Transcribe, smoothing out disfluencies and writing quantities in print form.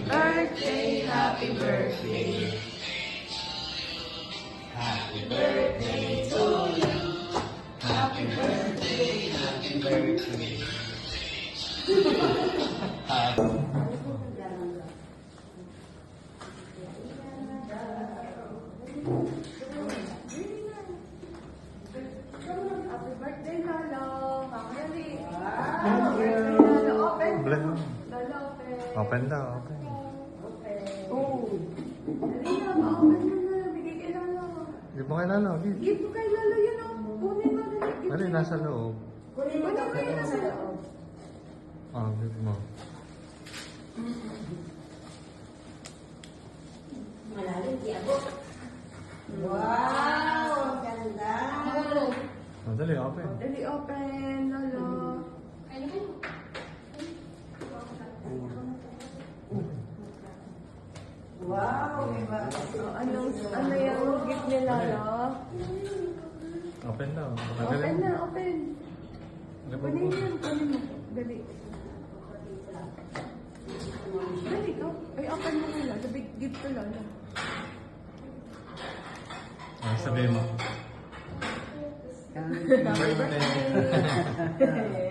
birthday, happy birthday. Happy birthday to you. Happy birthday, happy birthday. Happy birthday, Lolo. Mamali. Thank you. Lolo, open. Bless. Lolo, open. Open daw, open. Open. Oh. Dali na, ma-open mo na. Bigay kay Lolo. Give mo kay Lalo. Give. Give mo kay Lolo yun, oh. Kunin mo na. Give Ano mo. nasa loob? Kunin mo ito. Kunin mo na. Oh, give mo. Malalim, di abot. Wow! Ang ganda! Oh, dali, open. Dali, open, Lolo. Wow! Iba. Ano yung gift ni Lolo? Open daw. Open na, open. Kunin yan, kunin mo. Dali. Dali, oh. Ay, open mo nila. The big gift to Lolo. Ah, sabihin mo. Happy birthday!